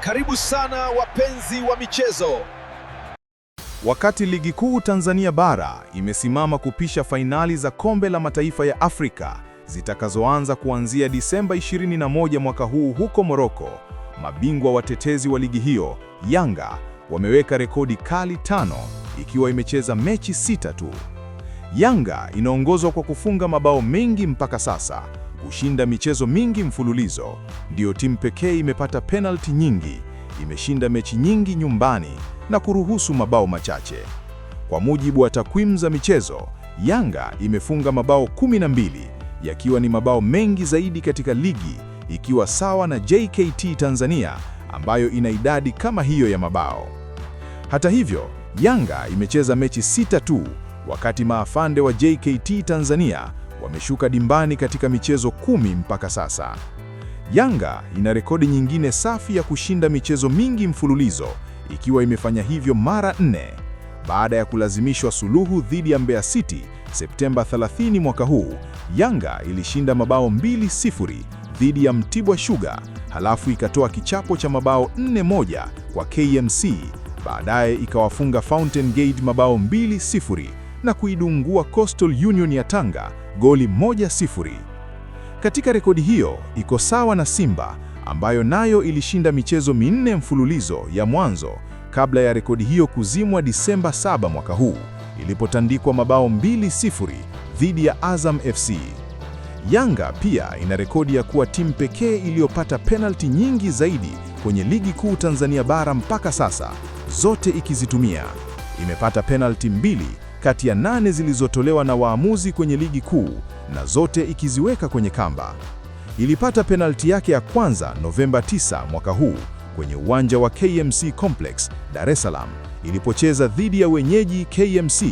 Karibu sana wapenzi wa michezo. Wakati Ligi Kuu Tanzania Bara imesimama kupisha fainali za Kombe la Mataifa ya Afrika zitakazoanza kuanzia Disemba 21 mwaka huu huko Morocco, mabingwa watetezi wa ligi hiyo, Yanga, wameweka rekodi kali 5 ikiwa imecheza mechi 6 tu. Yanga inaongozwa kwa kufunga mabao mengi mpaka sasa, kushinda michezo mingi mfululizo, ndiyo timu pekee imepata penalti nyingi, imeshinda mechi nyingi nyumbani na kuruhusu mabao machache. Kwa mujibu wa takwimu za michezo, Yanga imefunga mabao 12, yakiwa ni mabao mengi zaidi katika ligi, ikiwa sawa na JKT Tanzania ambayo ina idadi kama hiyo ya mabao. Hata hivyo, Yanga imecheza mechi 6 tu, wakati maafande wa JKT Tanzania wameshuka dimbani katika michezo 10 mpaka sasa. Yanga ina rekodi nyingine safi ya kushinda michezo mingi mfululizo, ikiwa imefanya hivyo mara 4. Baada ya kulazimishwa suluhu dhidi ya Mbeya City Septemba 30 mwaka huu, Yanga ilishinda mabao 2-0 dhidi ya Mtibwa Sugar, halafu ikatoa kichapo cha mabao 4-1 kwa KMC, baadaye ikawafunga Fountain Gate mabao 2-0 na kuidungua Coastal Union ya Tanga goli 1-0. Katika rekodi hiyo iko sawa na Simba ambayo nayo ilishinda michezo 4 mfululizo ya mwanzo kabla ya rekodi hiyo kuzimwa Disemba 7 mwaka huu ilipotandikwa mabao 2-0 dhidi ya Azam FC. Yanga pia ina rekodi ya kuwa timu pekee iliyopata penalti nyingi zaidi kwenye Ligi Kuu Tanzania Bara mpaka sasa, zote ikizitumia. Imepata penalti 2 kati ya 8 zilizotolewa na waamuzi kwenye Ligi Kuu, na zote ikiziweka kwenye kamba. Ilipata penalti yake ya kwanza Novemba 9 mwaka huu kwenye uwanja wa KMC Complex, Dar es Salaam, ilipocheza dhidi ya wenyeji KMC,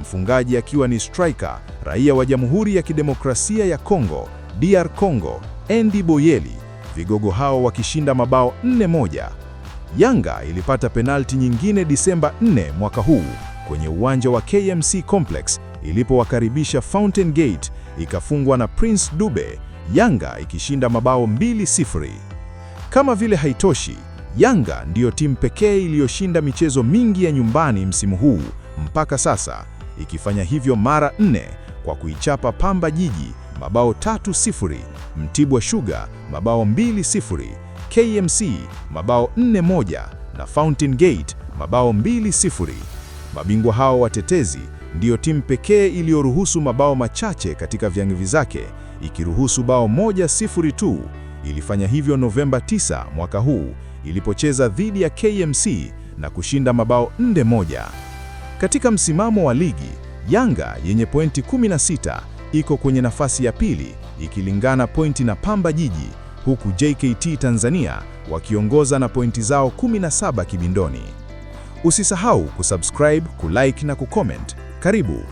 mfungaji akiwa ni striker raia wa Jamhuri ya Kidemokrasia ya Kongo, DR Congo, Andy Boyeli, vigogo hao wakishinda mabao 4-1. Yanga ilipata penalti nyingine Disemba 4 mwaka huu kwenye uwanja wa KMC Complex ilipowakaribisha Fountain Gate, ikafungwa na Prince Dube, Yanga ikishinda mabao 2-0. Kama vile haitoshi, Yanga ndiyo timu pekee iliyoshinda michezo mingi ya nyumbani msimu huu mpaka sasa, ikifanya hivyo mara 4 kwa kuichapa Pamba Jiji mabao 3-0, Mtibwa Sugar mabao 2-0, KMC mabao 4-1 na Fountain Gate mabao 2-0. Mabingwa hao watetezi ndiyo timu pekee iliyoruhusu mabao machache katika viangivi zake, ikiruhusu bao 1-0 tu. Ilifanya hivyo Novemba 9 mwaka huu ilipocheza dhidi ya KMC na kushinda mabao 4-1. Katika msimamo wa ligi, Yanga yenye pointi 16 iko kwenye nafasi ya pili ikilingana pointi na Pamba Jiji, huku JKT Tanzania wakiongoza na pointi zao 17 kibindoni. Usisahau kusubscribe, kulike na kucomment. Karibu.